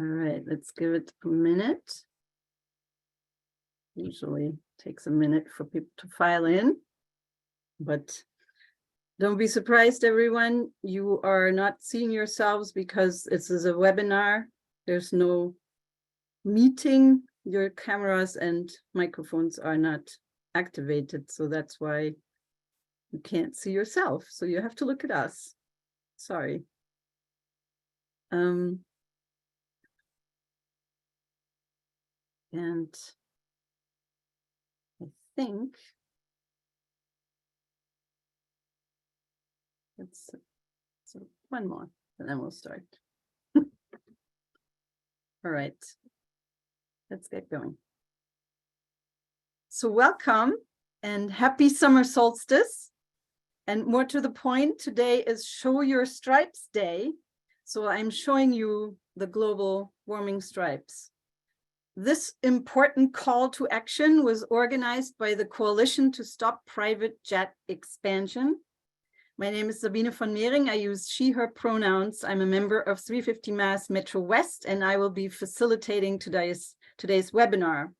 All right, let's give it a minute. Usually takes a minute for people to file in, but don't be surprised, everyone. You are not seeing yourselves because this is a webinar. There's no meeting. Your cameras and microphones are not activated, so that's why you can't see yourself. So you have to look at us. Sorry. And I think it's so one more, and then we'll start. All right, let's get going. So welcome and happy summer solstice. And more to the point, today is Show Your Stripes Day. So I'm showing you the global warming stripes. This important call to action was organized by the Coalition to Stop Private Jet Expansion. My name is Sabine von Mehring. I use she, her pronouns. I'm a member of 350 Mass Metro West, and I will be facilitating today's webinar.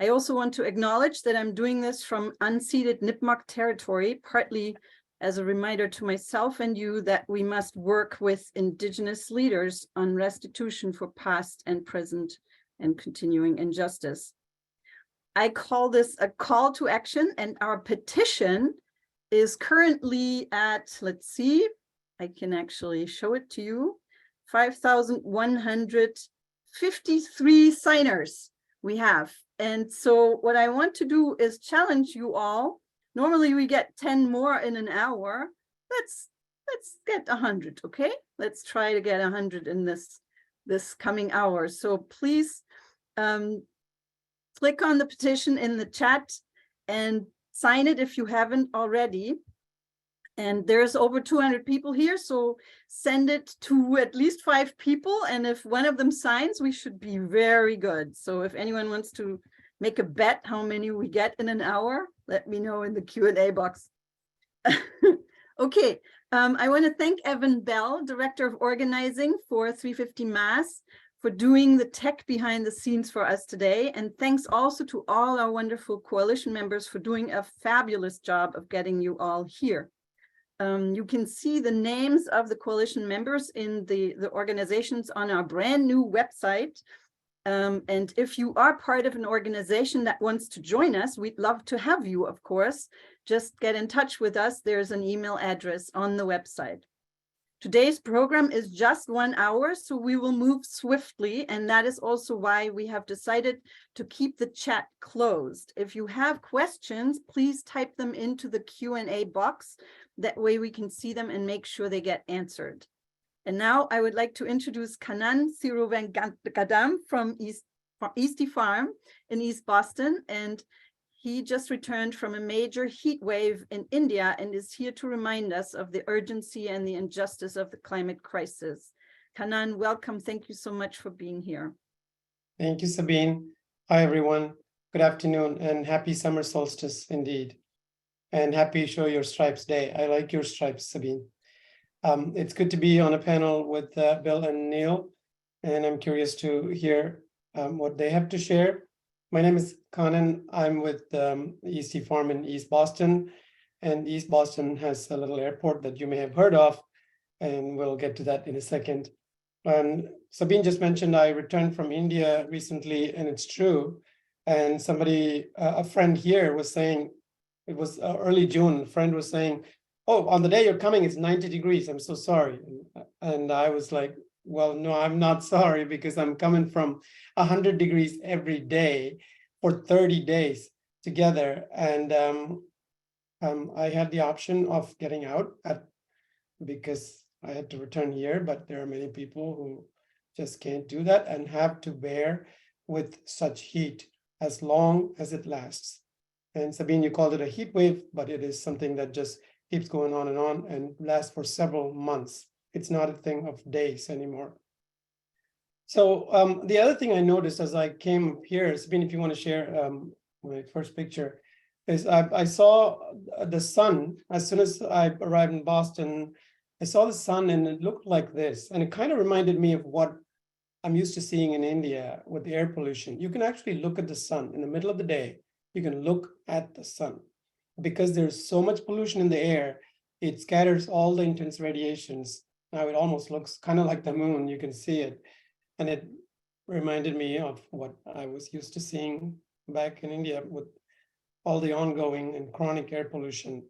I also want to acknowledge that I'm doing this from unceded Nipmuc territory, partly as a reminder to myself and you that we must work with Indigenous leaders on restitution for past and present and continuing injustice. I call this a call to action, and our petition is currently at, let's see, I can actually show it to you, 5,153 signers we have. And so what I want to do is challenge you all. Normally we get 10 more in an hour. Let's get 100, okay? Let's try to get 100 in this coming hour. So please click on the petition in the chat and sign it if you haven't already. And there's over 200 people here, so send it to at least 5 people. And if one of them signs, we should be very good. So if anyone wants to make a bet how many we get in an hour, let me know in the Q&A box. Okay, I want to thank Evan Bell, Director of Organizing for 350 Mass, for doing the tech behind the scenes for us today. And thanks also to all our wonderful coalition members for doing a fabulous job of getting you all here. You can see the names of the coalition members in the organizations on our brand new website. And if you are part of an organization that wants to join us, we'd love to have you, of course. Just get in touch with us. There's an email address on the website. Today's program is just 1 hour, so we will move swiftly, and that is also why we have decided to keep the chat closed. If you have questions, please type them into the Q&A box. That way we can see them and make sure they get answered. And now I would like to introduce Kannan Thiruvengadam from Eastie Farm in East Boston, and he just returned from a major heat wave in India and is here to remind us of the urgency and the injustice of the climate crisis. Kannan, welcome. Thank you so much for being here. Thank you, Sabine. Hi, everyone. Good afternoon and happy summer solstice indeed. And happy Show Your Stripes Day. I like your stripes, Sabine. It's good to be on a panel with Bill and Neil, and I'm curious to hear what they have to share. My name is Kannan. I'm with Eastie Farm in East Boston, and East Boston has a little airport that you may have heard of, and we'll get to that in a second. And Sabine just mentioned I returned from India recently, and it's true. And somebody, a friend here was saying, it was early June, a friend was saying, oh, on the day you're coming, it's 90 degrees. I'm so sorry. And I was like, well, no, I'm not sorry because I'm coming from 100 degrees every day for 30 days together. And I had the option of getting out because I had to return here, but there are many people who just can't do that and have to bear with such heat as long as it lasts. And Sabine, you called it a heat wave, but it is something that just keeps going on and lasts for several months. It's not a thing of days anymore. So the other thing I noticed as I came up here, Sabine, if you want to share my first picture, is I saw the sun. As soon as I arrived in Boston, I saw the sun and it looked like this. And it kind of reminded me of what I'm used to seeing in India with the air pollution. You can actually look at the sun in the middle of the day. You can look at the sun because there's so much pollution in the air. It scatters all the intense radiations. Now it almost looks kind of like the moon. You can see it. And it reminded me of what I was used to seeing back in India with all the ongoing and chronic air pollution.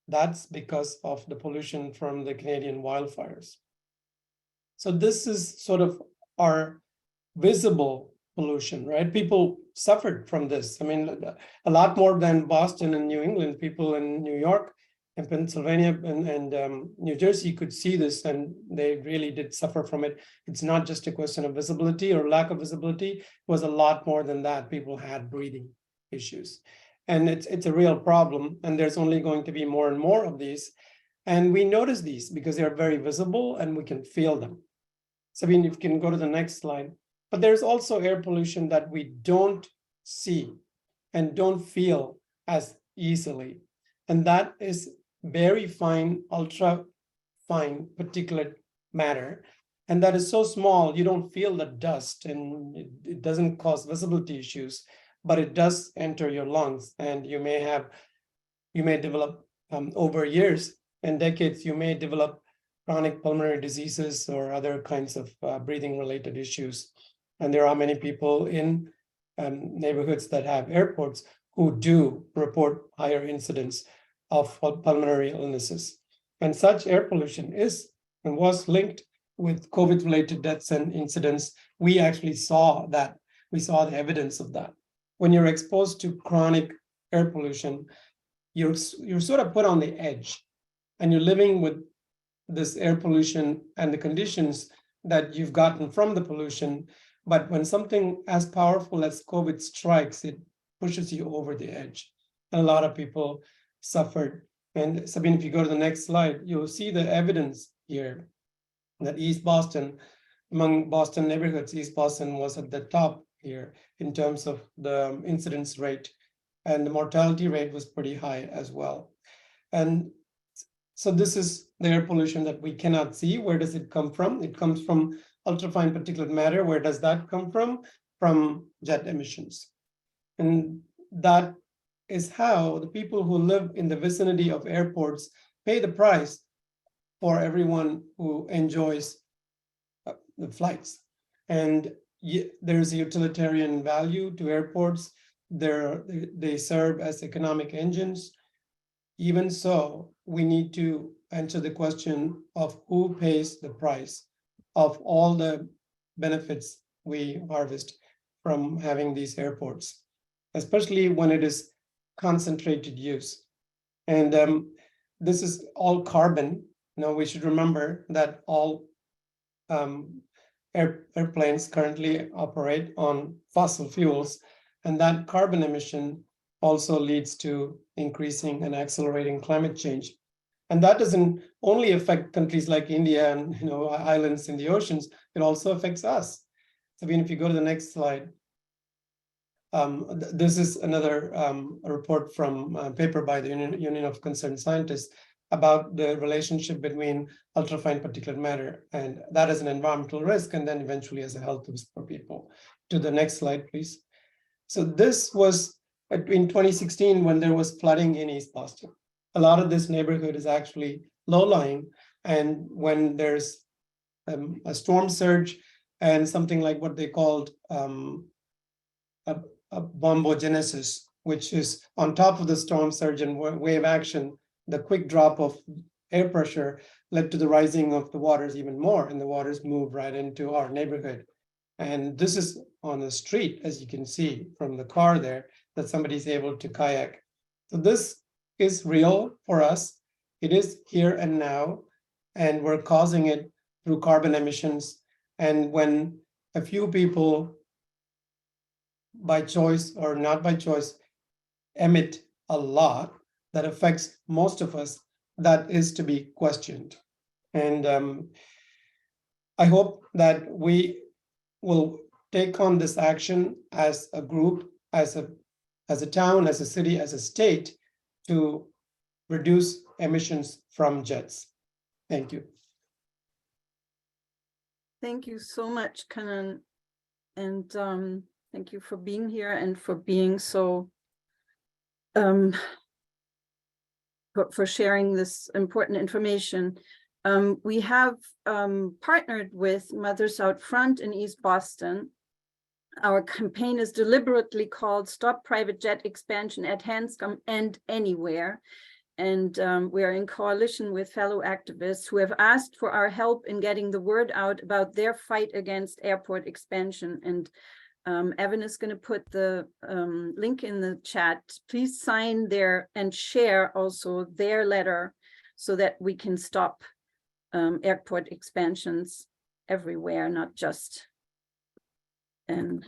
That's because of the pollution from the Canadian wildfires. So this is sort of our visible pollution, right? People suffered from this. I mean, a lot more than Boston and New England. People in New York and Pennsylvania and New Jersey could see this, and they really did suffer from it. It's not just a question of visibility or lack of visibility. It was a lot more than that. People had breathing issues. And it's a real problem. And there's only going to be more and more of these. And we notice these because they're very visible and we can feel them. Sabine, if you can go to the next slide. But there's also air pollution that we don't see and don't feel as easily. And that is very fine, ultra fine particulate matter. And that is so small, you don't feel the dust and it doesn't cause visibility issues, but it does enter your lungs. And you may develop over years and decades, you may develop chronic pulmonary diseases or other kinds of breathing related issues. And there are many people in neighborhoods that have airports who do report higher incidence of pulmonary illnesses. And such air pollution is and was linked with COVID-related deaths and incidents. We actually saw that. We saw the evidence of that. When you're exposed to chronic air pollution, you're sort of put on the edge and you're living with this air pollution and the conditions that you've gotten from the pollution. But when something as powerful as COVID strikes, it pushes you over the edge. And a lot of people suffered. And Sabine, if you go to the next slide, you'll see the evidence here that East Boston, among Boston neighborhoods, East Boston was at the top here in terms of the incidence rate, and the mortality rate was pretty high as well. And so this is the air pollution that we cannot see. Where does it come from? It comes from ultrafine particulate matter. Where does that come from? From jet emissions. And that is how the people who live in the vicinity of airports pay the price for everyone who enjoys the flights. And there's a utilitarian value to airports. They serve as economic engines. Even so, we need to answer the question of who pays the price of all the benefits we harvest from having these airports, especially when it is concentrated use. And this is all carbon. Now we should remember that all airplanes currently operate on fossil fuels, and that carbon emission also leads to increasing and accelerating climate change. And that doesn't only affect countries like India and islands in the oceans, it also affects us. Sabine, if you go to the next slide. This is another report from a paper by the Union of Concerned Scientists about the relationship between ultrafine particulate matter, and that is an environmental risk, and then eventually as a health risk for people. To the next slide, please. So this was in 2016 when there was flooding in East Boston. A lot of this neighborhood is actually low-lying, and when there's a storm surge and something like what they called a bombogenesis, which is on top of the storm surge and wave action, the quick drop of air pressure led to the rising of the waters even more, and the waters move right into our neighborhood. And this is on the street, as you can see from the car there, that somebody's able to kayak. So this is real for us. It is here and now, and we're causing it through carbon emissions. And when a few people, by choice or not by choice, emit a lot that affects most of us, that is to be questioned. And I hope that we will take on this action as a group, as a town, as a city, as a state, to reduce emissions from jets. Thank you. Thank you so much, Kannan. And thank you for being here and for being so, for sharing this important information. We have partnered with Mothers Out Front in East Boston. Our campaign is deliberately called Stop Private Jet Expansion at Hanscom and Anywhere. And we are in coalition with fellow activists who have asked for our help in getting the word out about their fight against airport expansion. And Evan is going to put the link in the chat. Please sign there and share also their letter so that we can stop airport expansions everywhere, not just in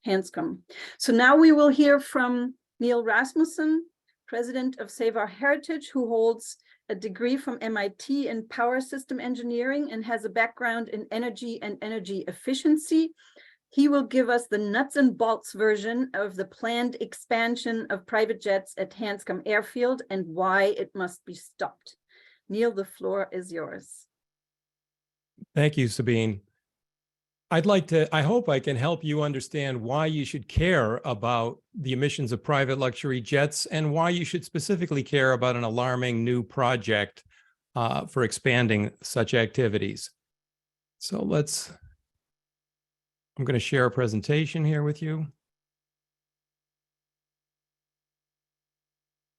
Hanscom. So now we will hear from Neil Rasmussen, president of Save Our Heritage, who holds a degree from MIT in power system engineering and has a background in energy and energy efficiency. He will give us the nuts and bolts version of the planned expansion of private jets at Hanscom Airfield and why it must be stopped. Neil, the floor is yours. Thank you, Sabine. I hope I can help you understand why you should care about the emissions of private luxury jets and why you should specifically care about an alarming new project for expanding such activities. So I'm going to share a presentation here with you.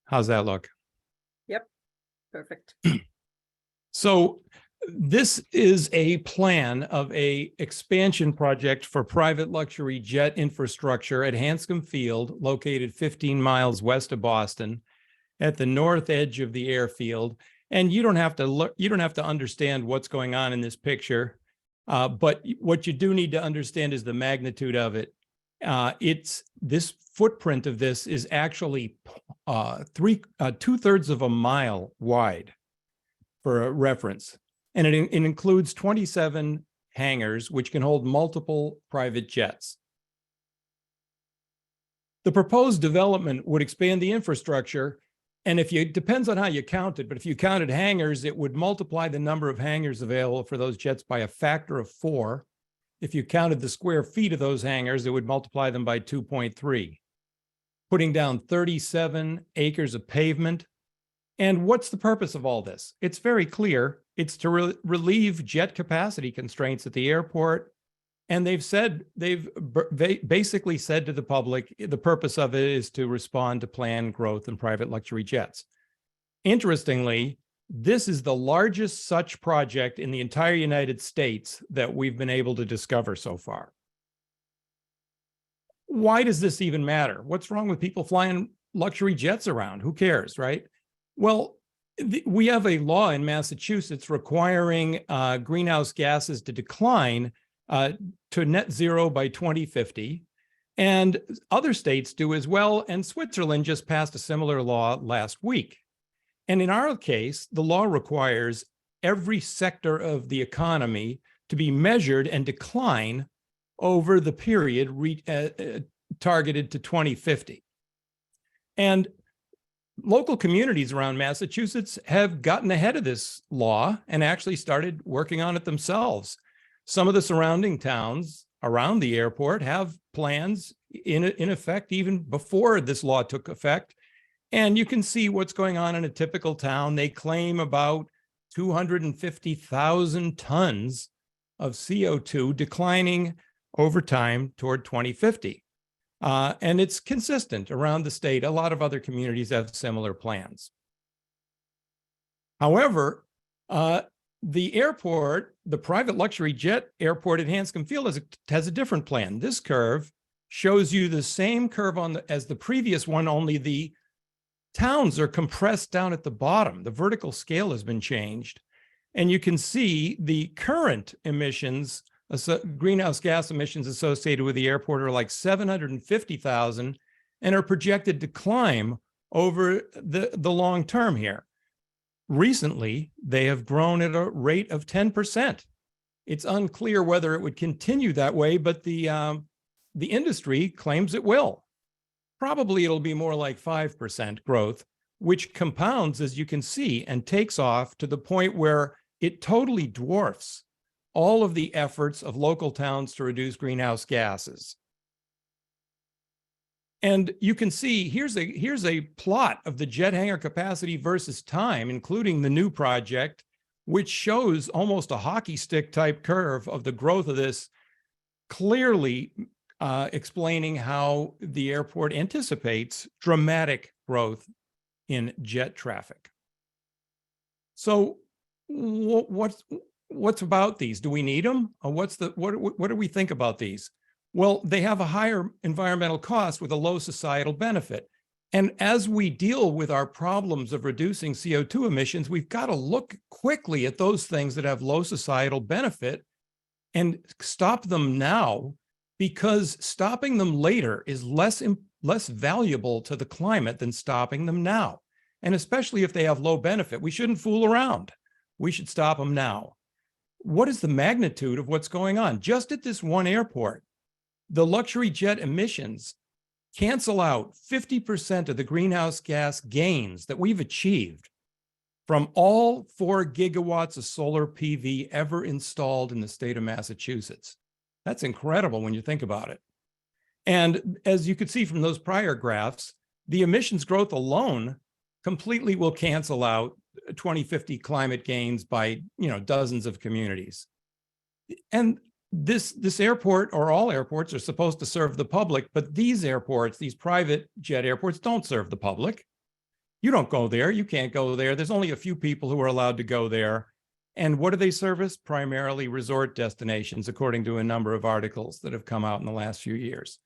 How's that look? Yep, perfect. So this is a plan of an expansion project for private luxury jet infrastructure at Hanscom Field, located 15 miles west of Boston, at the north edge of the airfield. And you don't have to understand what's going on in this picture, but what you do need to understand is the magnitude of it. This footprint of this is actually 2/3 of a mile wide, for a reference. And it includes 27 hangars, which can hold multiple private jets. The proposed development would expand the infrastructure, and it depends on how you count it, but if you counted hangars, it would multiply the number of hangars available for those jets by a factor of 4. If you counted the square feet of those hangars, it would multiply them by 2.3, putting down 37 acres of pavement. And what's the purpose of all this? It's very clear. It's to relieve jet capacity constraints at the airport. And they've basically said to the public, the purpose of it is to respond to planned growth in private luxury jets. Interestingly, this is the largest such project in the entire United States that we've been able to discover so far. Why does this even matter? What's wrong with people flying luxury jets around? Who cares, right? Well, we have a law in Massachusetts requiring greenhouse gases to decline to net zero by 2050. And other states do as well. And Switzerland just passed a similar law last week. And in our case, the law requires every sector of the economy to be measured and decline over the period targeted to 2050. And local communities around Massachusetts have gotten ahead of this law and actually started working on it themselves. Some of the surrounding towns around the airport have plans in effect even before this law took effect. And you can see what's going on in a typical town. They claim about 250,000 tons of CO2 declining over time toward 2050. And it's consistent around the state. A lot of other communities have similar plans. However, the airport, the private luxury jet airport at Hanscom Field has a different plan. This curve shows you the same curve as the previous one, only the towns are compressed down at the bottom. The vertical scale has been changed. And you can see the current emissions, greenhouse gas emissions associated with the airport are like 750,000 and are projected to climb over the long term here. Recently, they have grown at a rate of 10%. It's unclear whether it would continue that way, but the industry claims it will. Probably it'll be more like 5% growth, which compounds, as you can see, and takes off to the point where it totally dwarfs all of the efforts of local towns to reduce greenhouse gases. And you can see here's a plot of the jet hangar capacity versus time, including the new project, which shows almost a hockey stick type curve of the growth of this, clearly explaining how the airport anticipates dramatic growth in jet traffic. So what's about these? Do we need them? Or what do we think about these? Well, they have a higher environmental cost with a low societal benefit. And as we deal with our problems of reducing CO2 emissions, we've got to look quickly at those things that have low societal benefit and stop them now, because stopping them later is less valuable to the climate than stopping them now. And especially if they have low benefit, we shouldn't fool around. We should stop them now. What is the magnitude of what's going on? Just at this one airport, the luxury jet emissions cancel out 50% of the greenhouse gas gains that we've achieved from all 4 gigawatts of solar PV ever installed in the state of Massachusetts. That's incredible when you think about it. And as you could see from those prior graphs, the emissions growth alone completely will cancel out 2050 climate gains by, dozens of communities. And this airport, or all airports, are supposed to serve the public, but these airports, these private jet airports, don't serve the public. You don't go there. You can't go there. There's only a few people who are allowed to go there. And what do they service? Primarily resort destinations, according to a number of articles that have come out in the last few years.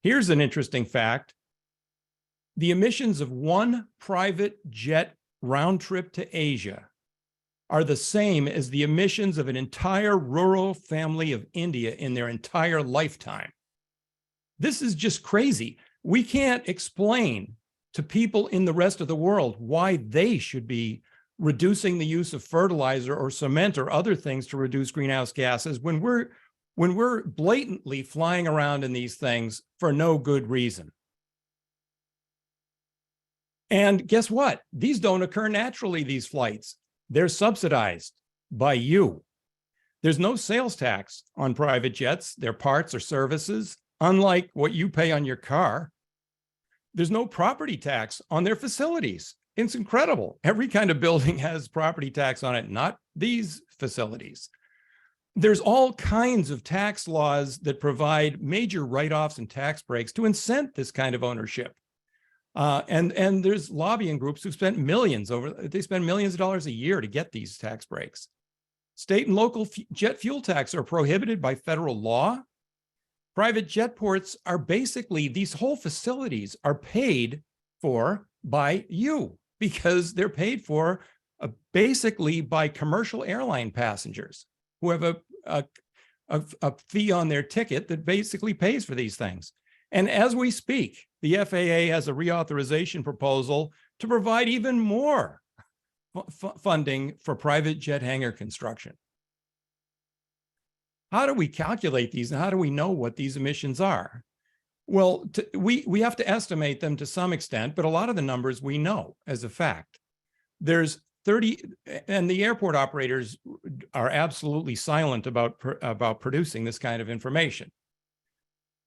Here's an interesting fact. The emissions of one private jet round trip to Asia are the same as the emissions of an entire rural family of India in their entire lifetime. This is just crazy. We can't explain to people in the rest of the world why they should be reducing the use of fertilizer or cement or other things to reduce greenhouse gases when we're blatantly flying around in these things for no good reason. And guess what? These don't occur naturally, these flights. They're subsidized by you. There's no sales tax on private jets, their parts or services, unlike what you pay on your car. There's no property tax on their facilities. It's incredible. Every kind of building has property tax on it, not these facilities. There's all kinds of tax laws that provide major write-offs and tax breaks to incent this kind of ownership. And there's lobbying groups who spend millions they spend millions of dollars a year to get these tax breaks. State and local jet fuel tax are prohibited by federal law. Private jet ports are basically, these whole facilities are paid for by you, because they're paid for basically by commercial airline passengers who have a fee on their ticket that basically pays for these things. And as we speak, the FAA has a reauthorization proposal to provide even more funding for private jet hangar construction. How do we calculate these, and how do we know what these emissions are? Well, we have to estimate them to some extent, but a lot of the numbers we know as a fact. There's 30, and the airport operators are absolutely silent about producing this kind of information.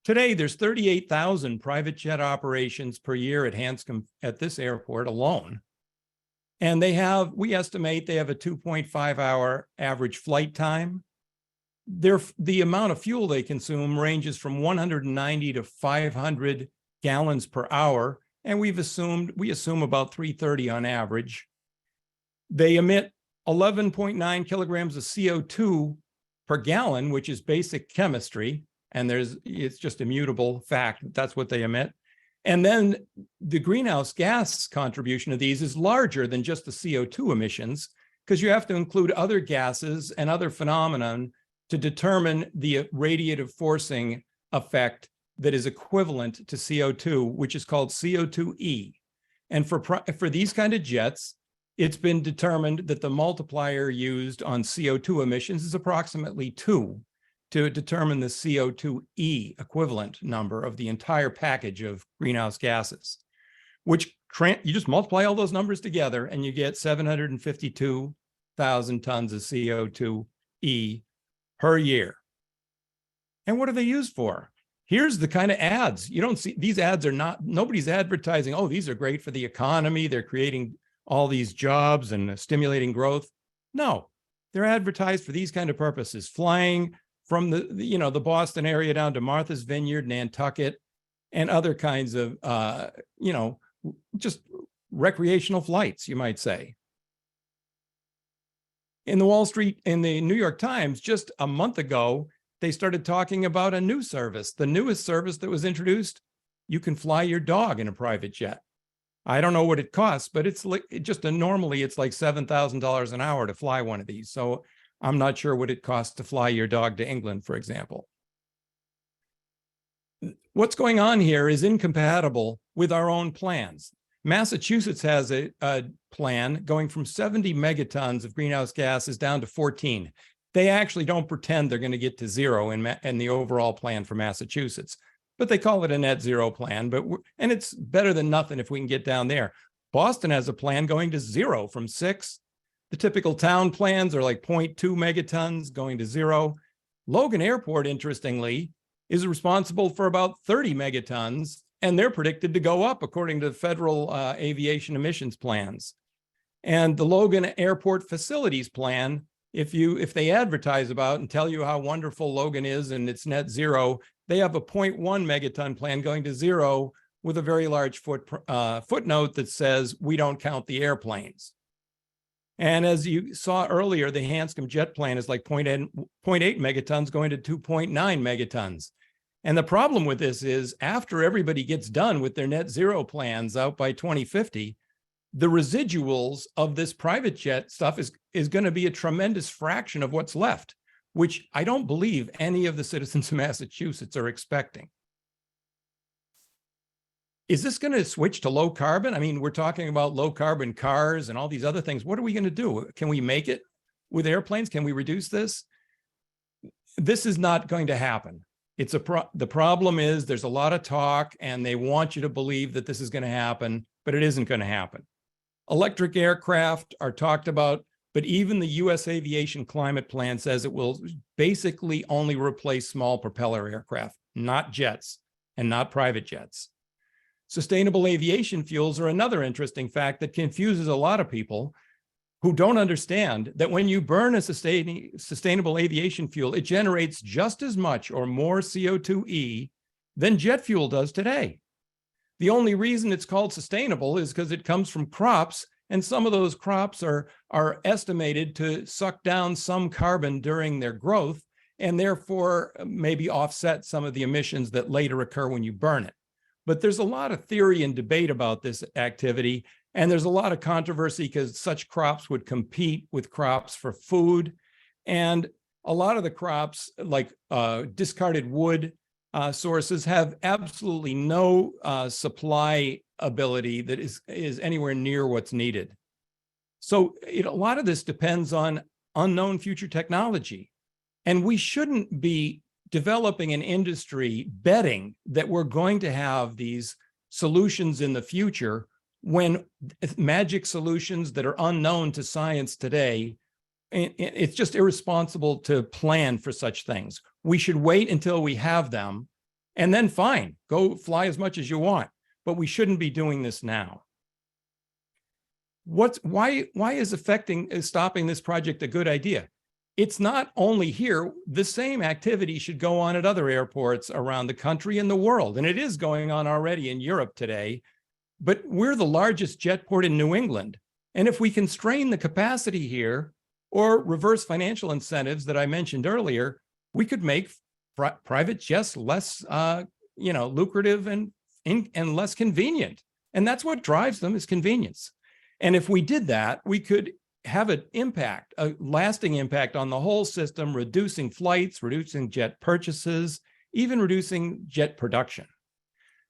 Today, there's 38,000 private jet operations per year at Hanscom at this airport alone. And we estimate they have a 2.5 hour average flight time. The amount of fuel they consume ranges from 190 to 500 gallons per hour. And we assume about 330 on average. They emit 11.9 kilograms of CO2 per gallon, which is basic chemistry. And it's just immutable fact that that's what they emit. And then the greenhouse gas contribution of these is larger than just the CO2 emissions, because you have to include other gases and other phenomenon to determine the radiative forcing effect that is equivalent to CO2, which is called CO2e. And for these kind of jets, it's been determined that the multiplier used on CO2 emissions is approximately 2 to determine the CO2e equivalent number of the entire package of greenhouse gases, which you just multiply all those numbers together and you get 752,000 tons of CO2e per year. And what are they used for? Here's the kind of ads. You don't see, these ads are not, nobody's advertising, oh, these are great for the economy. They're creating all these jobs and stimulating growth. No, they're advertised for these kind of purposes, flying from the Boston area down to Martha's Vineyard, Nantucket, and other kinds of, just recreational flights, you might say. In the New York Times, just a month ago, they started talking about a new service. The newest service that was introduced, you can fly your dog in a private jet. I don't know what it costs, but it's like normally it's like $7,000 an hour to fly one of these. So I'm not sure what it costs to fly your dog to England, for example. What's going on here is incompatible with our own plans. Massachusetts has a plan going from 70 megatons of greenhouse gases down to 14. They actually don't pretend they're going to get to zero in the overall plan for Massachusetts, but they call it a net zero plan. And it's better than nothing if we can get down there. Boston has a plan going to zero from 6. The typical town plans are like 0.2 megatons going to zero. Logan Airport, interestingly, is responsible for about 30 megatons, and they're predicted to go up according to federal aviation emissions plans. And the Logan Airport Facilities Plan, if they advertise about and tell you how wonderful Logan is and it's net zero, they have a 0.1 megaton plan going to zero with a very large footnote that says we don't count the airplanes. And as you saw earlier, the Hanscom jet plan is like 0.8 megatons going to 2.9 megatons. And the problem with this is after everybody gets done with their net zero plans out by 2050, the residuals of this private jet stuff is going to be a tremendous fraction of what's left, which I don't believe any of the citizens of Massachusetts are expecting. Is this going to switch to low carbon? I mean, we're talking about low carbon cars and all these other things. What are we going to do? Can we make it with airplanes? Can we reduce this? This is not going to happen. The problem is there's a lot of talk and they want you to believe that this is going to happen, but it isn't going to happen. Electric aircraft are talked about, but even the U.S. Aviation Climate Plan says it will basically only replace small propeller aircraft, not jets and not private jets. Sustainable aviation fuels are another interesting fact that confuses a lot of people who don't understand that when you burn a sustainable aviation fuel, it generates just as much or more CO2e than jet fuel does today. The only reason it's called sustainable is because it comes from crops, and some of those crops are estimated to suck down some carbon during their growth, and therefore maybe offset some of the emissions that later occur when you burn it. But there's a lot of theory and debate about this activity, and there's a lot of controversy because such crops would compete with crops for food. And a lot of the crops, like discarded wood sources, have absolutely no supply ability that is anywhere near what's needed. So a lot of this depends on unknown future technology. And we shouldn't be developing an industry betting that we're going to have these solutions in the future when magic solutions that are unknown to science today, it's just irresponsible to plan for such things. We should wait until we have them and then fine, go fly as much as you want, but we shouldn't be doing this now. Why is stopping this project a good idea? It's not only here, the same activity should go on at other airports around the country and the world. And it is going on already in Europe today, but we're the largest jet port in New England. And if we constrain the capacity here or reverse financial incentives that I mentioned earlier, we could make private jets less lucrative and less convenient. And that's what drives them is convenience. And if we did that, we could have an impact, a lasting impact on the whole system, reducing flights, reducing jet purchases, even reducing jet production.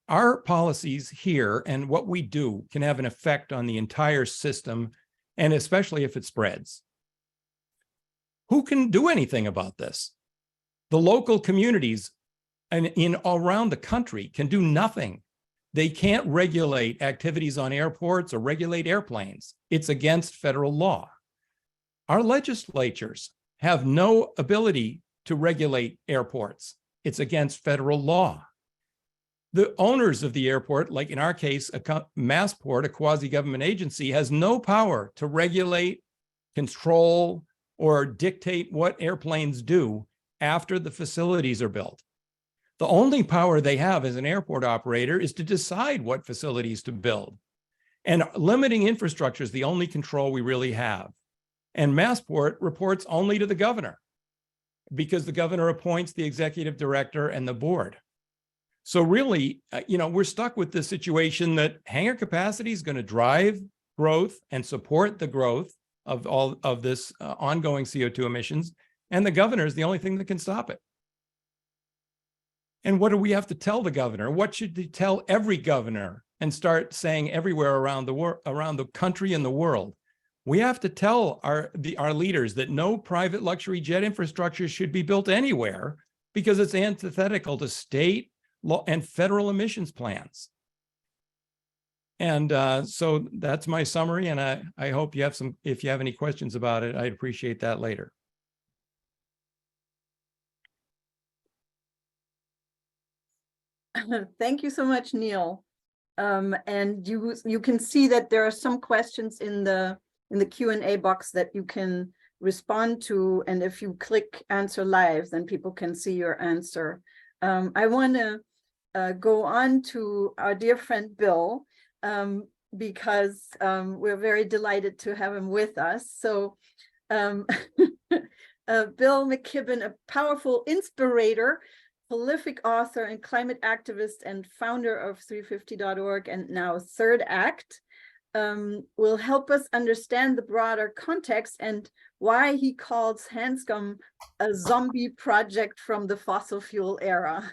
Our policies here and what we do can have an effect on the entire system, and especially if it spreads. Who can do anything about this? The local communities around the country can do nothing. They can't regulate activities on airports or regulate airplanes. It's against federal law. Our legislatures have no ability to regulate airports. It's against federal law. The owners of the airport, like in our case, Massport, a quasi-government agency, has no power to regulate, control, or dictate what airplanes do after the facilities are built. The only power they have as an airport operator is to decide what facilities to build. And limiting infrastructure is the only control we really have. And Massport reports only to the governor because the governor appoints the executive director and the board. So really, we're stuck with this situation that hangar capacity is going to drive growth and support the growth of all of this ongoing CO2 emissions. And the governor is the only thing that can stop it. And what do we have to tell the governor? What should they tell every governor and start saying everywhere around the country and the world? We have to tell our leaders that no private luxury jet infrastructure should be built anywhere because it's antithetical to state law and federal emissions plans. And so that's my summary. And I hope you have if you have any questions about it, I'd appreciate that later. Thank you so much, Neil. And you can see that there are some questions in the Q&A box that you can respond to. And if you click answer live, then people can see your answer. I want to go on to our dear friend Bill, because we're very delighted to have him with us. So Bill McKibben, a powerful inspirator, prolific author and climate activist and founder of 350.org and now Third Act, will help us understand the broader context and why he calls Hanscom a zombie project from the fossil fuel era.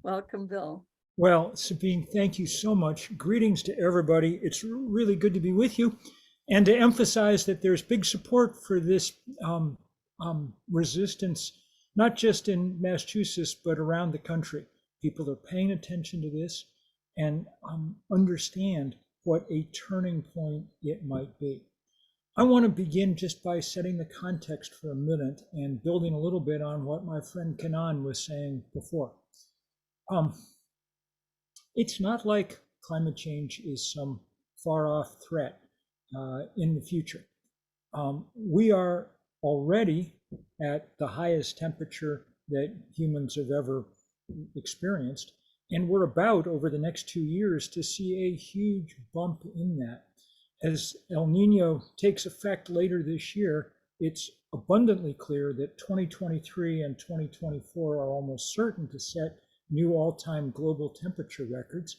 Welcome, Bill. Well, Sabine, thank you so much. Greetings to everybody. It's really good to be with you and to emphasize that there's big support for this resistance, not just in Massachusetts, but around the country. People are paying attention to this and understand what a turning point it might be. I want to begin just by setting the context for a minute and building a little bit on what my friend Kannan was saying before. It's not like climate change is some far off threat in the future. We are already at the highest temperature that humans have ever experienced. And we're about, over the next 2 years, to see a huge bump in that. As El Nino takes effect later this year, it's abundantly clear that 2023 and 2024 are almost certain to set new all-time global temperature records.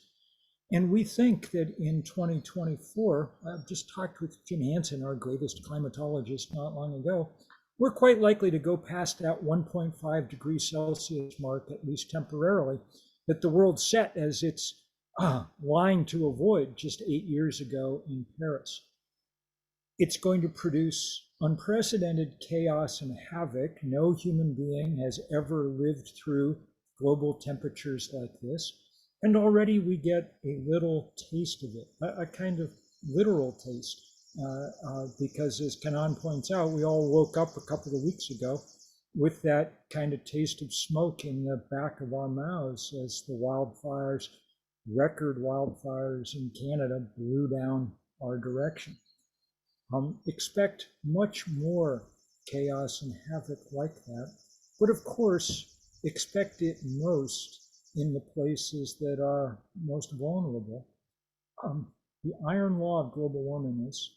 And we think that in 2024, I've just talked with Jim Hansen, our greatest climatologist, not long ago, we're quite likely to go past that 1.5 degrees Celsius mark, at least temporarily, that the world set as its line to avoid just 8 years ago in Paris. It's going to produce unprecedented chaos and havoc. No human being has ever lived through global temperatures like this. And already we get a little taste of it, a kind of literal taste, because as Kannan points out, we all woke up a couple of weeks ago with that kind of taste of smoke in the back of our mouths as the wildfires, record wildfires in Canada, blew down our direction. Expect much more chaos and havoc like that, but of course, expect it most in the places that are most vulnerable. The iron law of global warming is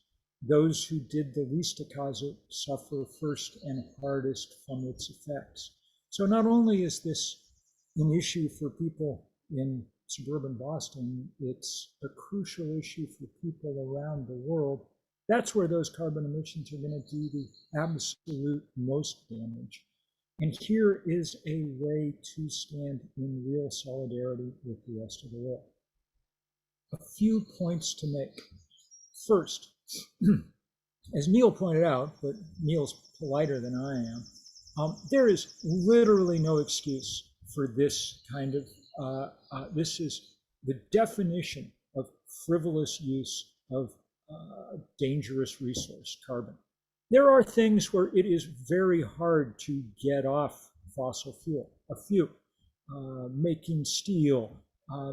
those who did the least to cause it suffer first and hardest from its effects. So not only is this an issue for people in suburban Boston, it's a crucial issue for people around the world. That's where those carbon emissions are going to do the absolute most damage. And here is a way to stand in real solidarity with the rest of the world. A few points to make. First, as Neil pointed out, but Neil's politer than I am, there is literally no excuse for this kind of, this is the definition of frivolous use of dangerous resource, carbon. There are things where it is very hard to get off fossil fuel. A few, making steel,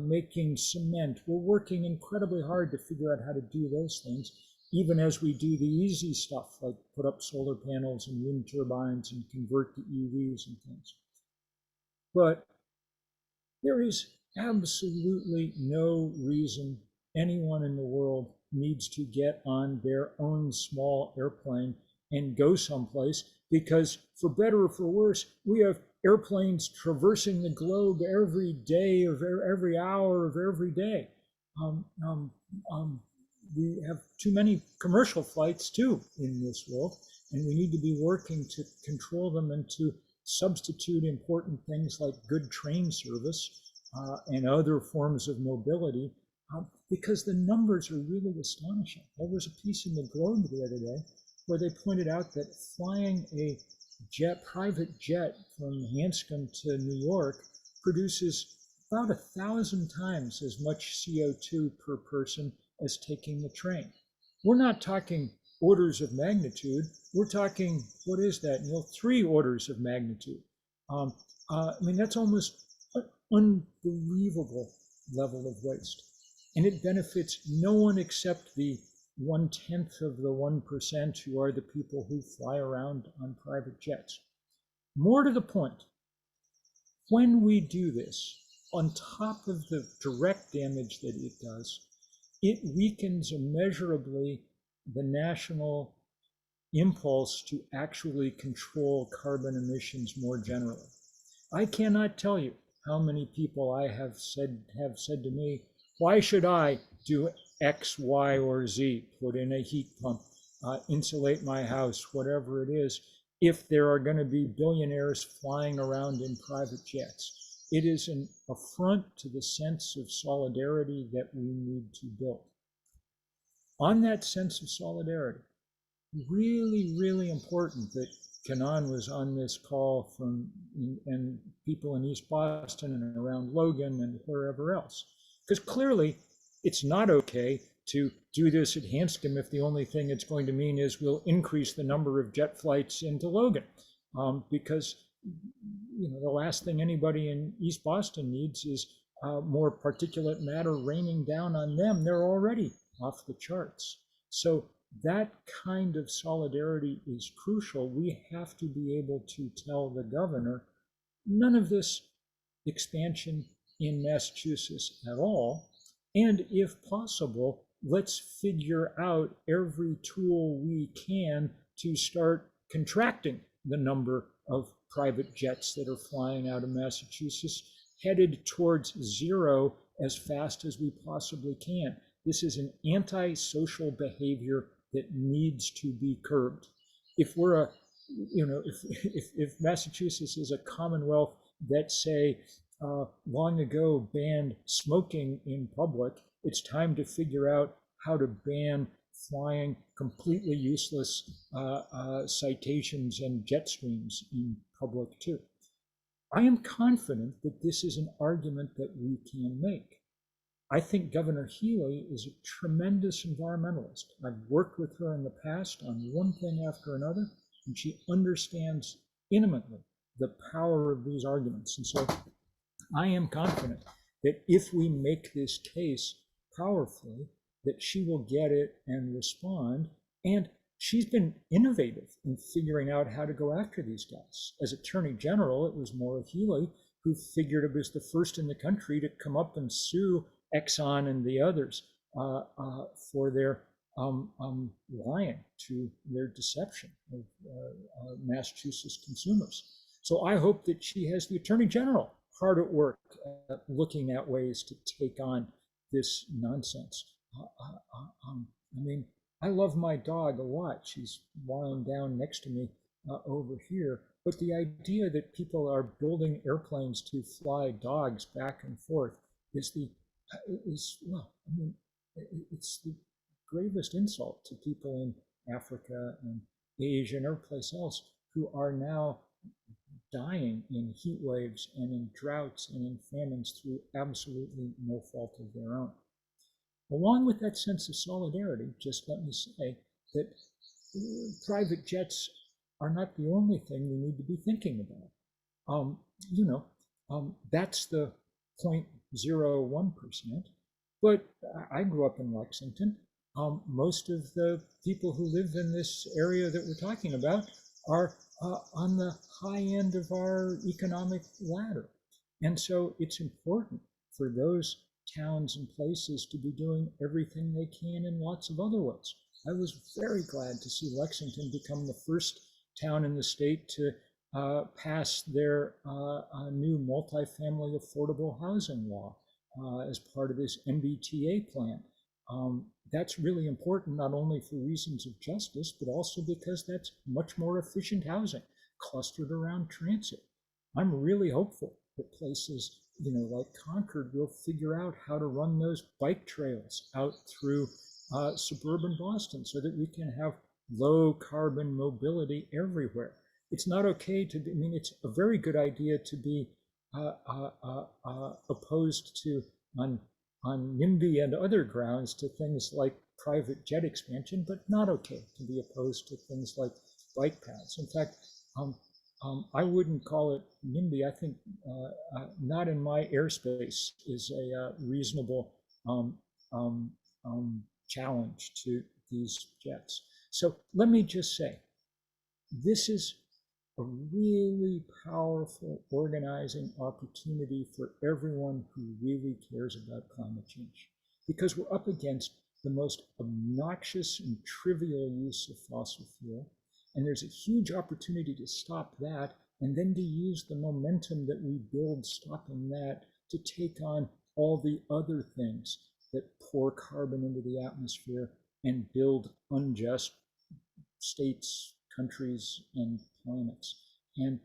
making cement. We're working incredibly hard to figure out how to do those things, even as we do the easy stuff, like put up solar panels and wind turbines and convert to EVs and things. But there is absolutely no reason anyone in the world needs to get on their own small airplane and go someplace, because for better or for worse, we have airplanes traversing the globe every day of every hour of every day. We have too many commercial flights too in this world, and we need to be working to control them and to substitute important things like good train service and other forms of mobility, because the numbers are really astonishing. There was a piece in the Globe the other day where they pointed out that flying a private jet from Hanscom to New York produces about 1,000 times as much CO2 per person as taking the train. We're not talking orders of magnitude. We're talking, what is that, Neil? 3 orders of magnitude. I mean, that's almost an unbelievable level of waste. And it benefits no one except the 1/10 of the 1% who are the people who fly around on private jets. More to the point, when we do this, on top of the direct damage that it does, it weakens immeasurably the national impulse to actually control carbon emissions more generally. I cannot tell you how many people I have said to me, why should I do X, Y, or Z, put in a heat pump, insulate my house, whatever it is, if there are going to be billionaires flying around in private jets? It is an affront to the sense of solidarity that we need to build. On that sense of solidarity, really, really important that Kannan was on this call and people in East Boston and around Logan and wherever else. Because clearly, it's not okay to do this at Hanscom if the only thing it's going to mean is we'll increase the number of jet flights into Logan. Because the last thing anybody in East Boston needs is more particulate matter raining down on them. They're already off the charts. So that kind of solidarity is crucial. We have to be able to tell the governor, none of this expansion in Massachusetts at all. And if possible, let's figure out every tool we can to start contracting the number of private jets that are flying out of Massachusetts, headed towards zero as fast as we possibly can. This is an antisocial behavior that needs to be curbed. If we're if Massachusetts is a commonwealth that, say, long ago banned smoking in public, it's time to figure out how to ban flying completely useless citations and jet streams in public too. I am confident that this is an argument that we can make. I think Governor Healy is a tremendous environmentalist. I've worked with her in the past on one thing after another, and she understands intimately the power of these arguments. And so I am confident that if we make this case powerfully, that she will get it and respond. And she's been innovative in figuring out how to go after these guys. As Attorney General, it was Maura Healey who figured it was the first in the country to come up and sue Exxon and the others for their lying to their deception of Massachusetts consumers. So I hope that she has the Attorney General hard at work looking at ways to take on this nonsense. I mean, I love my dog a lot. She's lying down next to me over here. But the idea that people are building airplanes to fly dogs back and forth is it's the gravest insult to people in Africa and Asia and every place else who are now dying in heat waves and in droughts and in famines through absolutely no fault of their own. Along with that sense of solidarity, just let me say that private jets are not the only thing we need to be thinking about. You know, that's the 0.01%. But I grew up in Lexington. Most of the people who live in this area that we're talking about are on the high end of our economic ladder. And so it's important for those towns and places to be doing everything they can in lots of other ways. I was very glad to see Lexington become the first town in the state to pass their new multifamily affordable housing law as part of this MBTA plan. That's really important, not only for reasons of justice, but also because that's much more efficient housing clustered around transit. I'm really hopeful that places, you know, like Concord will figure out how to run those bike trails out through suburban Boston so that we can have low carbon mobility everywhere. It's not okay to be, I mean, it's a very good idea to be opposed to on NIMBY and other grounds to things like private jet expansion, but not okay to be opposed to things like bike paths. In fact, I wouldn't call it NIMBY. I think not in my airspace is a reasonable challenge to these jets. So let me just say, this is a really powerful organizing opportunity for everyone who really cares about climate change, because we're up against the most obnoxious and trivial use of fossil fuel. And there's a huge opportunity to stop that, and then to use the momentum that we build stopping that to take on all the other things that pour carbon into the atmosphere and build unjust states, countries, and planets. And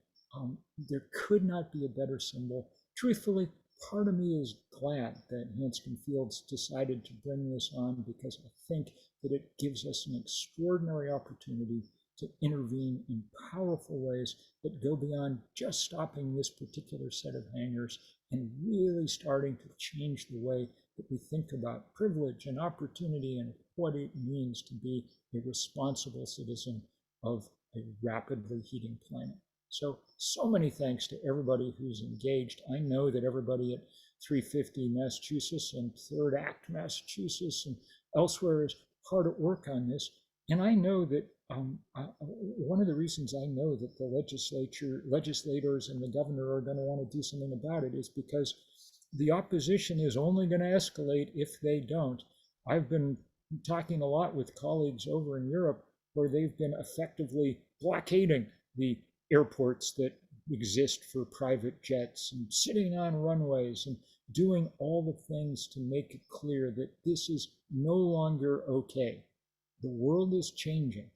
there could not be a better symbol. Truthfully, part of me is glad that Hanscom Fields decided to bring this on, because I think that it gives us an extraordinary opportunity to intervene in powerful ways that go beyond just stopping this particular set of hangars and really starting to change the way that we think about privilege and opportunity and what it means to be a responsible citizen of a rapidly heating planet. So many thanks to everybody who's engaged. I know that everybody at 350 Massachusetts and Third Act Massachusetts and elsewhere is hard at work on this. And I know that one of the reasons I know that the legislators and the governor are going to want to do something about it is because the opposition is only going to escalate if they don't. I've been talking a lot with colleagues over in Europe where they've been effectively blockading the airports that exist for private jets and sitting on runways and doing all the things to make it clear that this is no longer okay. The world is changing.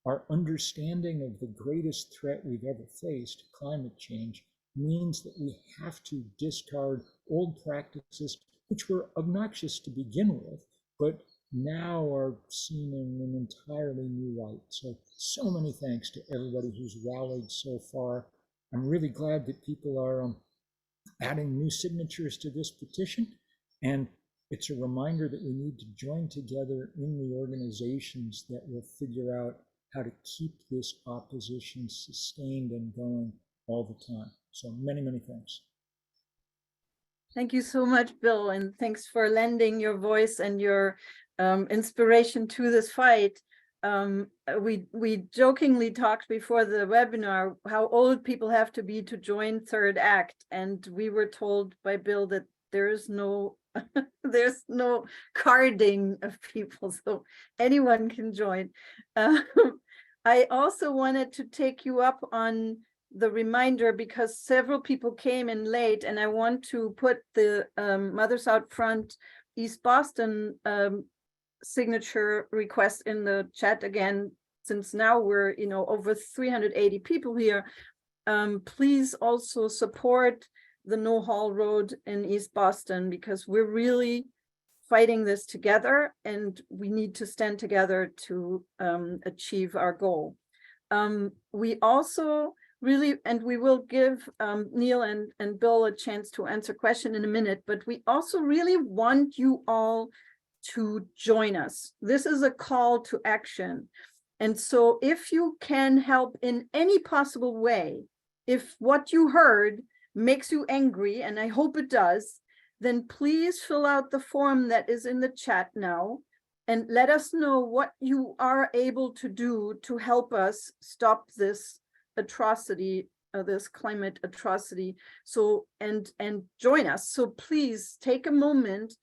Our understanding of the greatest threat we've ever faced, climate change, means that we have to discard old practices which were obnoxious to begin with, but now are seen in an entirely new light. So many thanks to everybody who's rallied so far. I'm really glad that people are adding new signatures to this petition, and it's a reminder that we need to join together in the organizations that will figure out how to keep this opposition sustained and going all the time. So many, many thanks. Thank you so much, Bill, and thanks for lending your voice and your inspiration to this fight. We jokingly talked before the webinar how old people have to be to join Third Act, and we were told by Bill that there's no there's no carding of people, so anyone can join. I also wanted to take you up on the reminder because several people came in late, and I want to put the Mothers Out Front East Boston signature request in the chat again, since now we're over 380 people here. Please also support the No Hall Road in East Boston, because we're really fighting this together and we need to stand together to achieve our goal. We also really, and we will give Neil and Bill a chance to answer question in a minute, but we also really want you all to join us. This is a call to action. And so if you can help in any possible way, if what you heard makes you angry, and I hope it does, then please fill out the form that is in the chat now and let us know what you are able to do to help us stop this atrocity, this climate atrocity. So, and join us. So please take a moment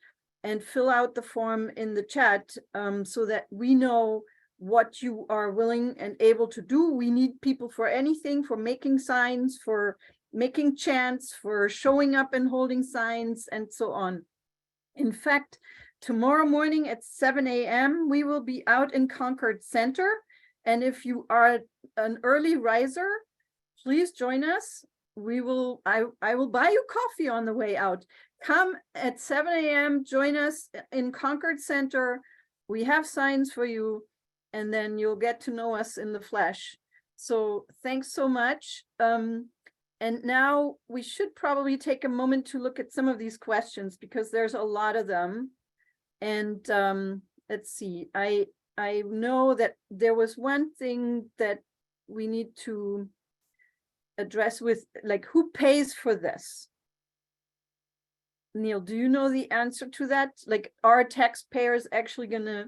and fill out the form in the chat so that we know what you are willing and able to do. We need people for anything, for making signs, for making chants, for showing up and holding signs, and so on. In fact, tomorrow morning at 7 a.m., we will be out in Concord Center. And if you are an early riser, please join us. I will buy you coffee on the way out. Come at 7 a.m., join us in Concord Center. We have signs for you, and then you'll get to know us in the flesh. So thanks so much. And now we should probably take a moment to look at some of these questions because there's a lot of them. And let's see, I know that there was one thing that we need to address with, like, who pays for this? Neil, do you know the answer to that? Like, are taxpayers actually gonna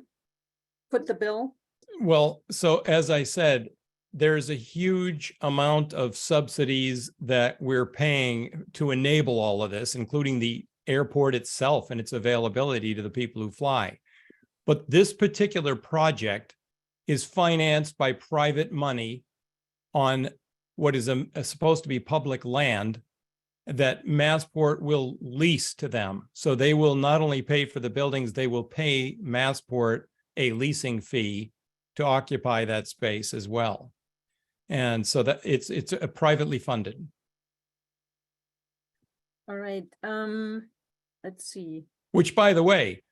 put the bill? Well, so as I said, there's a huge amount of subsidies that we're paying to enable all of this, including the airport itself and its availability to the people who fly. But this particular project is financed by private money on what is supposed to be public land that Massport will lease to them. So they will not only pay for the buildings, they will pay Massport a leasing fee to occupy that space as well. And so that it's a privately funded. All right, let's see. Which, by the way,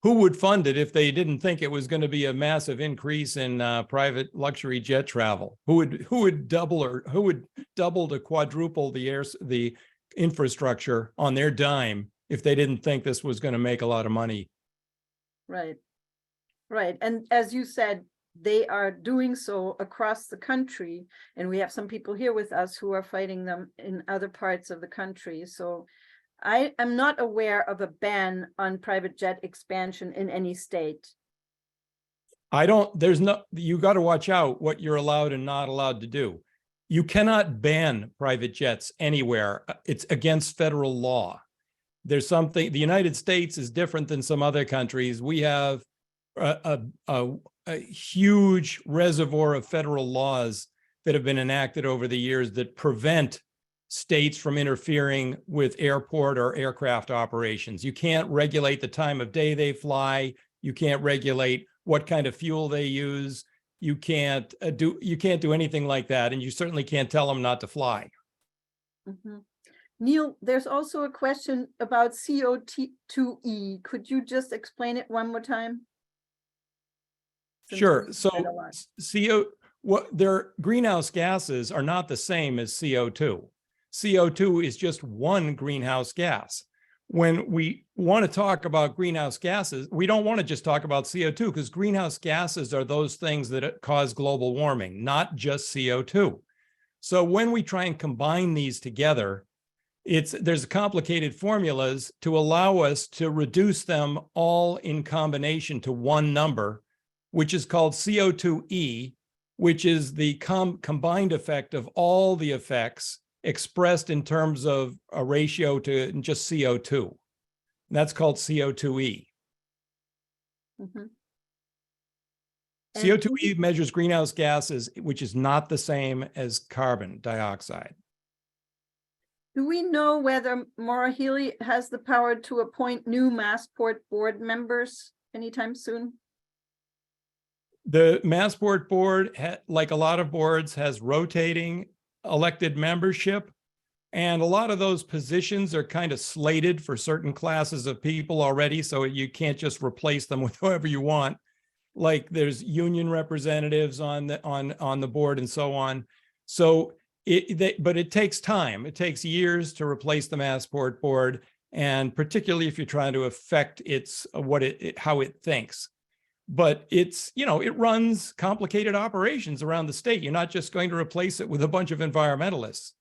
who would fund it if they didn't think it was going to be a massive increase in private luxury jet travel? Who would double to quadruple the infrastructure on their dime if they didn't think this was going to make a lot of money? Right, right. And as you said, they are doing so across the country, and we have some people here with us who are fighting them in other parts of the country. So I am not aware of a ban on private jet expansion in any state. You got to watch out what you're allowed and not allowed to do. You cannot ban private jets anywhere. It's against federal law. There's something, the United States is different than some other countries. We have a huge reservoir of federal laws that have been enacted over the years that prevent states from interfering with airport or aircraft operations. You can't regulate the time of day they fly. You can't regulate what kind of fuel they use. You can't do anything like that, and you certainly can't tell them not to fly. Mm-hmm. Neil, there's also a question about CO2e. Could you just explain it one more time? Sure. So their greenhouse gases are not the same as CO2. CO2 is just one greenhouse gas. When we want to talk about greenhouse gases, we don't want to just talk about CO2 because greenhouse gases are those things that cause global warming, not just CO2. So when we try and combine these together, there's complicated formulas to allow us to reduce them all in combination to one number, which is called CO2e, which is the combined effect of all the effects expressed in terms of a ratio to just CO2. And that's called CO2e. Mm-hmm. CO2e measures greenhouse gases, which is not the same as carbon dioxide. Do we know whether Maura Healey has the power to appoint new Massport board members anytime soon? The Massport board, like a lot of boards, has rotating elected membership. And a lot of those positions are kind of slated for certain classes of people already. So you can't just replace them with whoever you want. Like there's union representatives on the board and so on. So but it takes time. It takes years to replace the Massport board. And particularly if you're trying to affect how it thinks. but it's, it runs complicated operations around the state. You're not just going to replace it with a bunch of environmentalists.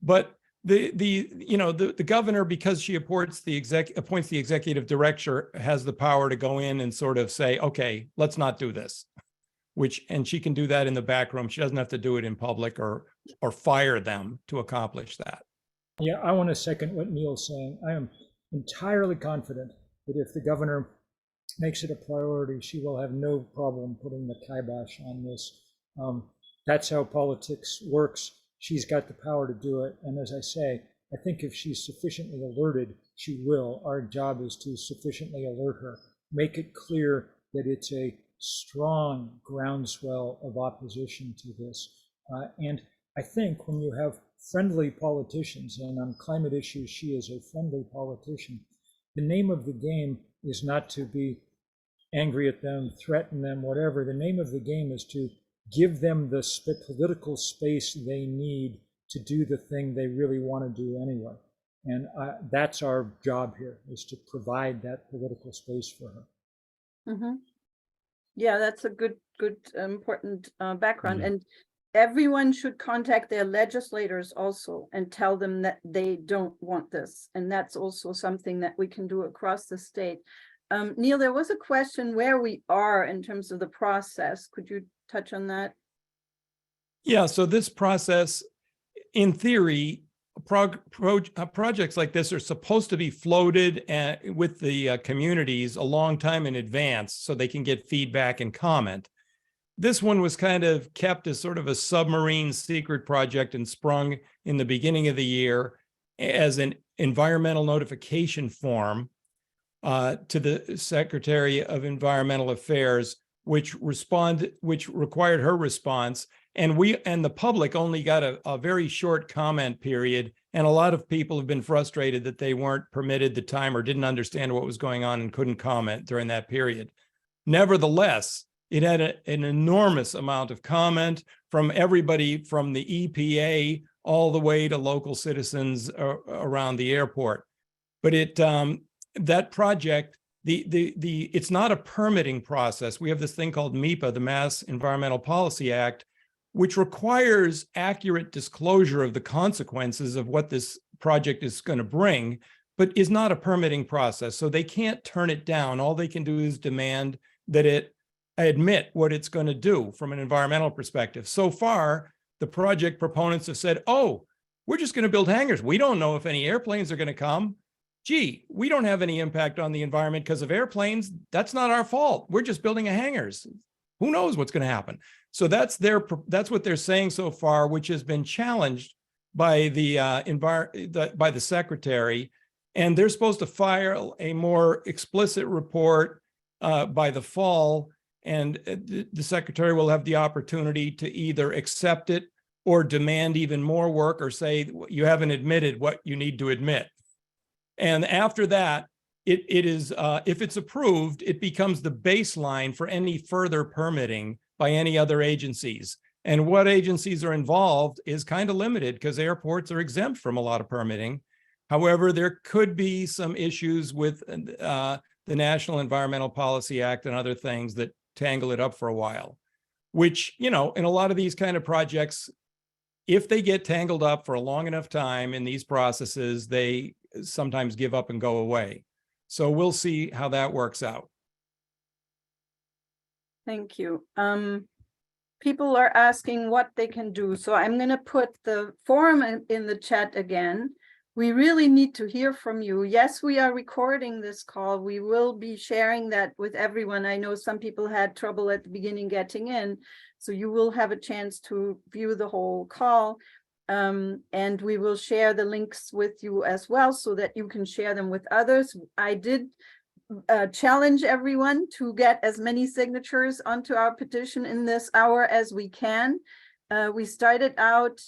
But the governor, because she appoints the executive director, has the power to go in and sort of say, okay, let's not do this. And she can do that in the back room. She doesn't have to do it in public or fire them to accomplish that. Yeah, I want to second what Neil's saying. I am entirely confident that if the governor makes it a priority, she will have no problem putting the kibosh on this. That's how politics works. She's got the power to do it. And as I say, I think if she's sufficiently alerted, she will. Our job is to sufficiently alert her, make it clear that it's a strong groundswell of opposition to this. And I think when you have friendly politicians, and on climate issues, she is a friendly politician, the name of the game is not to be angry at them, threaten them, whatever. The name of the game is to give them the political space they need to do the thing they really want to do anyway. And that's our job here, is to provide that political space for her. Mm-hmm. Yeah, that's a good, important background. Mm-hmm. And everyone should contact their legislators also and tell them that they don't want this. And that's also something that we can do across the state. Neil, there was a question where we are in terms of the process. Could you touch on that? Yeah, so this process, in theory, projects like this are supposed to be floated with the communities a long time in advance so they can get feedback and comment. This one was kind of kept as sort of a submarine secret project and sprung in the beginning of the year as an environmental notification form to the Secretary of Environmental Affairs, which required her response. And the public only got a very short comment period. And a lot of people have been frustrated that they weren't permitted the time or didn't understand what was going on and couldn't comment during that period. Nevertheless, it had an enormous amount of comment from everybody from the EPA all the way to local citizens around the airport. But that project, it's not a permitting process. We have this thing called MEPA, the Mass Environmental Policy Act, which requires accurate disclosure of the consequences of what this project is going to bring, but is not a permitting process. So they can't turn it down. All they can do is demand that it admit what it's going to do from an environmental perspective. So far, the project proponents have said, oh, we're just going to build hangars. We don't know if any airplanes are going to come. Gee, we don't have any impact on the environment because of airplanes. That's not our fault. We're just building hangars. Who knows what's going to happen? So that's what they're saying so far, which has been challenged by by the secretary, and they're supposed to file a more explicit report by the fall, and the secretary will have the opportunity to either accept it or demand even more work or say you haven't admitted what you need to admit. And after that, it is if it's approved, it becomes the baseline for any further permitting by any other agencies. And what agencies are involved is kind of limited because airports are exempt from a lot of permitting. However, there could be some issues with the National Environmental Policy Act and other things that tangle it up for a while, which, in a lot of these kind of projects, if they get tangled up for a long enough time in these processes, they sometimes give up and go away. So we'll see how that works out. Thank you. People are asking what they can do. So I'm going to put the forum in the chat again. We really need to hear from you. Yes, we are recording this call. We will be sharing that with everyone. I know some people had trouble at the beginning getting in, so you will have a chance to view the whole call. And we will share the links with you as well so that you can share them with others. I did challenge everyone to get as many signatures onto our petition in this hour as we can. We started out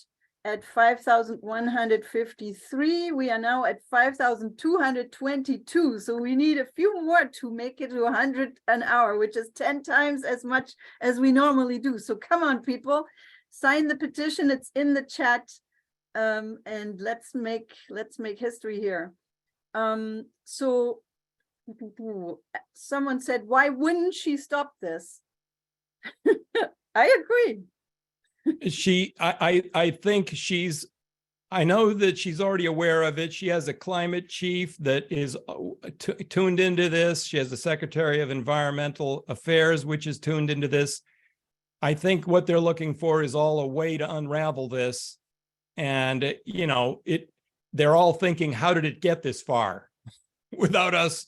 at 5,153. We are now at 5,222. So we need a few more to make it to 100 an hour, which is 10 times as much as we normally do. So come on, people, sign the petition. It's in the chat, and let's make history here. So Someone said, why wouldn't she stop this? I agree. I think I know that she's already aware of it. She has a climate chief that is tuned into this. She has the Secretary of Environmental Affairs, which is tuned into this. I think what they're looking for is all a way to unravel this. And, you know, they're all thinking, how did it get this far without us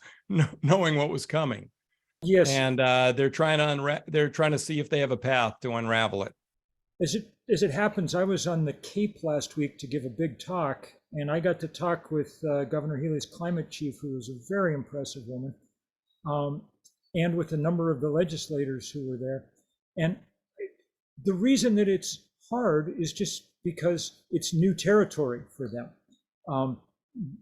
knowing what was coming? Yes. And they're trying to see if they have a path to unravel it. As it happens, I was on the Cape last week to give a big talk, and I got to talk with Governor Healy's climate chief, who was a very impressive woman, and with a number of the legislators who were there. And the reason that it's hard is just because it's new territory for them.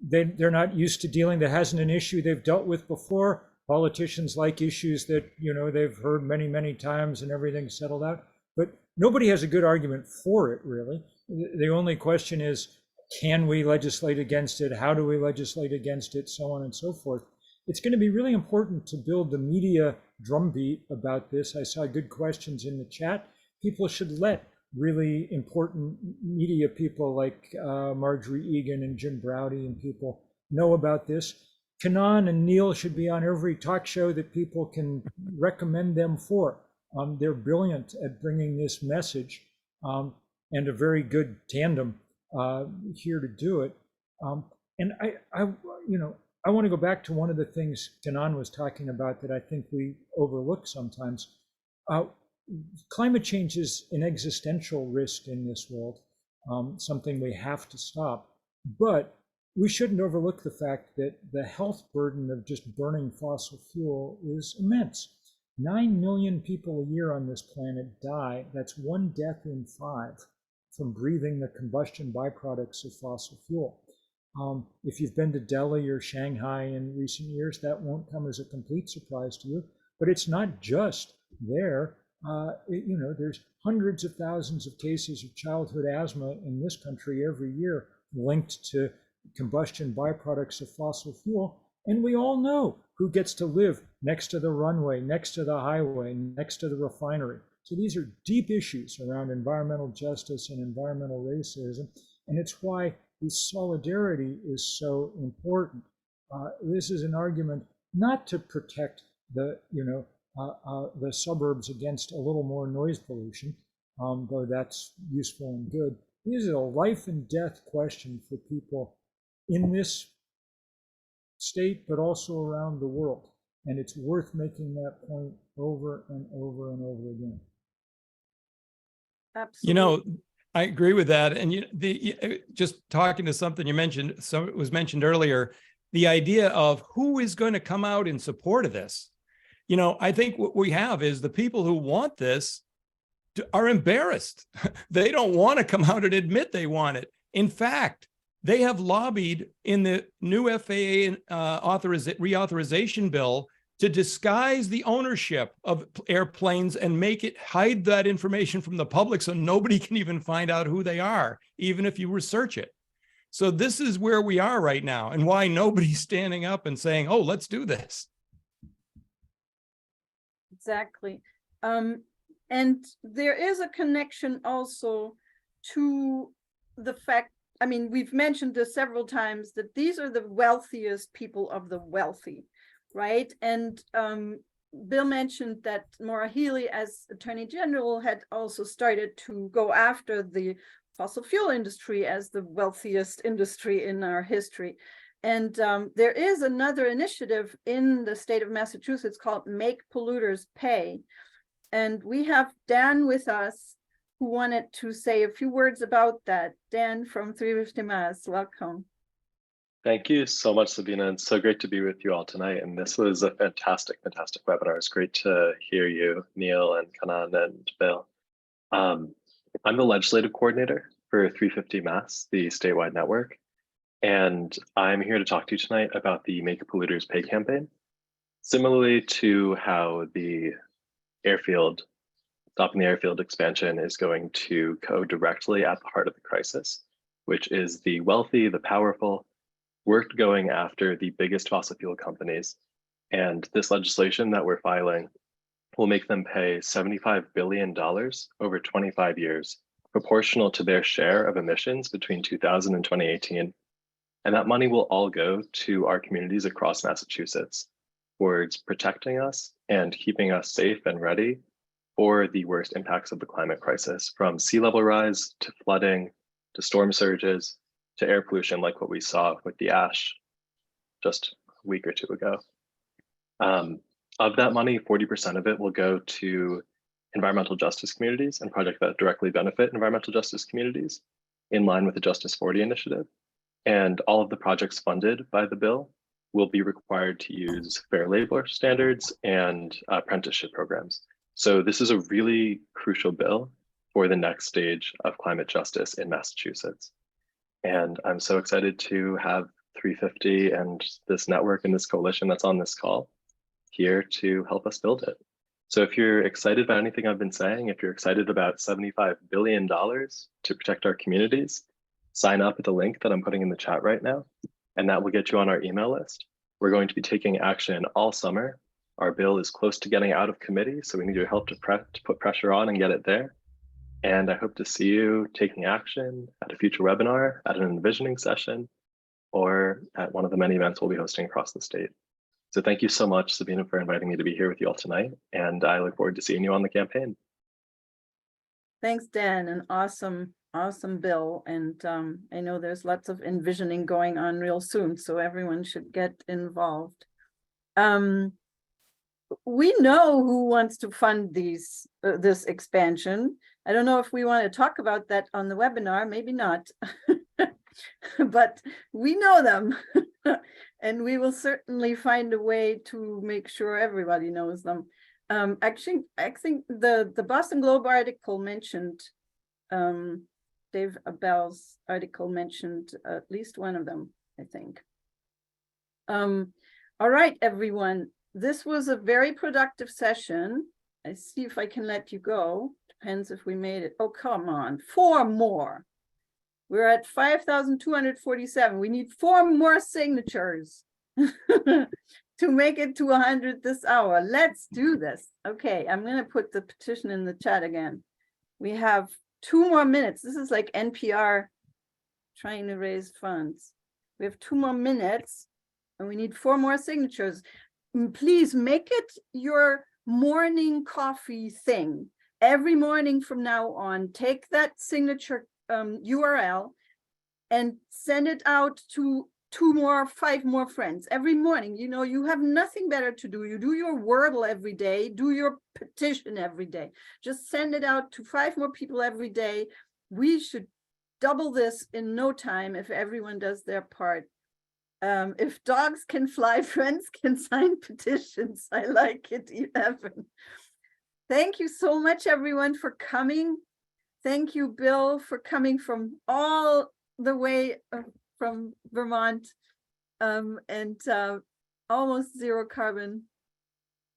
They're not used to dealing. There hasn't an issue they've dealt with before. Politicians like issues that, you know, they've heard many, many times and everything's settled out. But nobody has a good argument for it, really. The only question is, can we legislate against it? How do we legislate against it? So on and so forth. It's going to be really important to build the media drumbeat about this. I saw good questions in the chat. People should let really important media people like Marjorie Egan and Jim Braude and people know about this. Kannan and Neil should be on every talk show that people can recommend them for. They're brilliant at bringing this message, and a very good tandem here to do it. And I want to go back to one of the things Kannan was talking about that I think we overlook sometimes. Climate change is an existential risk in this world, something we have to stop. But we shouldn't overlook the fact that the health burden of just burning fossil fuel is immense. 9 million people a year on this planet die. That's 1 death in 5 from breathing the combustion byproducts of fossil fuel. If you've been to Delhi or Shanghai in recent years, that won't come as a complete surprise to you. But it's not just there. There's hundreds of thousands of cases of childhood asthma in this country every year linked to combustion byproducts of fossil fuel. And we all know who gets to live next to the runway, next to the highway, next to the refinery. So these are deep issues around environmental justice and environmental racism. And it's why this solidarity is so important. This is an argument not to protect the suburbs against a little more noise pollution, though that's useful and good. This is a life and death question for people in this state, but also around the world. And it's worth making that point over and over and over again. Absolutely. You know, I agree with that. And just talking to something you mentioned, it was mentioned earlier, the idea of who is going to come out in support of this. You know, I think what we have is the people who want this are embarrassed. They don't want to come out and admit they want it. In fact, they have lobbied in the new FAA reauthorization bill to disguise the ownership of airplanes and hide that information from the public so nobody can even find out who they are, even if you research it. So this is where we are right now and why nobody's standing up and saying, oh, let's do this. Exactly. And there is a connection also to the fact, I mean, we've mentioned this several times, that these are the wealthiest people of the wealthy, right? And Bill mentioned that Maura Healey, as Attorney General, had also started to go after the fossil fuel industry as the wealthiest industry in our history. And there is another initiative in the state of Massachusetts called Make Polluters Pay. And we have Dan with us, who wanted to say a few words about that. Dan from 350 Mass, welcome. Thank you so much, Sabina. It's so great to be with you all tonight. And this was a fantastic webinar. It's great to hear you, Neil and Kannan and Bill. I'm the legislative coordinator for 350 Mass, the statewide network. And I'm here to talk to you tonight about the Make Polluters Pay campaign. Similarly to how the stopping the airfield expansion is going to go directly at the heart of the crisis, which is the wealthy, the powerful, worked going after the biggest fossil fuel companies And this legislation that we're filing will make them pay $75 billion over 25 years, proportional to their share of emissions between 2000 and 2018. And that money will all go to our communities across Massachusetts towards protecting us and keeping us safe and ready for the worst impacts of the climate crisis, from sea level rise to flooding, to storm surges, to air pollution, like what we saw with the ash just a week or two ago. Of that money, 40% of it will go to environmental justice communities and projects that directly benefit environmental justice communities, in line with the Justice 40 initiative. And all of the projects funded by the bill will be required to use fair labor standards and apprenticeship programs. So this is a really crucial bill for the next stage of climate justice in Massachusetts. And I'm so excited to have 350 and this network and this coalition that's on this call here to help us build it. So if you're excited about anything I've been saying, if you're excited about $75 billion to protect our communities, sign up at the link that I'm putting in the chat right now, and that will get you on our email list. We're going to be taking action all summer. Our bill is close to getting out of committee, so we need your help to put pressure on and get it there. And I hope to see you taking action at a future webinar, at an envisioning session, or at one of the many events we'll be hosting across the state. So thank you so much, Sabina, for inviting me to be here with you all tonight. And I look forward to seeing you on the campaign. Thanks, Dan. An awesome bill. And I know there's lots of envisioning going on real soon, so everyone should get involved. We know who wants to fund this expansion. I don't know if we want to talk about that on the webinar, maybe not, but we know them. And we will certainly find a way to make sure everybody knows them. Actually, I think the Boston Globe article mentioned, Dave Abell's article mentioned at least one of them, I think. All right, everyone. This was a very productive session. I see if I can let you go. Depends if we made it. Oh, come on, 4 more. We're at 5,247. We need 4 more signatures to make it to 100 this hour. Let's do this. Okay, I'm going to put the petition in the chat again. We have 2 more minutes. This is like NPR trying to raise funds. We have 2 more minutes and we need 4 more signatures. Please make it your morning coffee thing. Every morning from now on, take that signature URL and send it out to 5 more friends every morning. You know, you have nothing better to do. You do your Wordle every day, do your petition every day. Just send it out to 5 more people every day. We should double this in no time if everyone does their part. If dogs can fly, friends can sign petitions. I like it, 11. Thank you so much, everyone, for coming. Thank you, Bill, for coming from all the way from Vermont and almost zero carbon.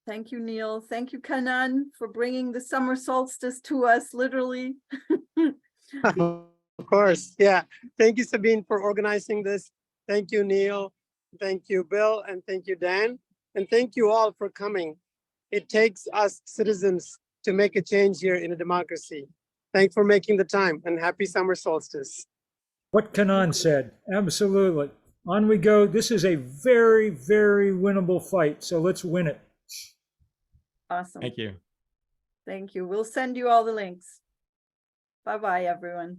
Thank you, Neil. Thank you, Kannan, for bringing the summer solstice to us, literally. Of course. Yeah. Thank you, Sabine, for organizing this. Thank you, Neil. Thank you, Bill. And thank you, Dan. And thank you all for coming. It takes us citizens to make a change here in a democracy. Thanks for making the time, and happy summer solstice. What Kannan said, absolutely. On we go. This is a very, very winnable fight, so let's win it. Awesome. Thank you. Thank you. We'll send you all the links. Bye-bye, everyone.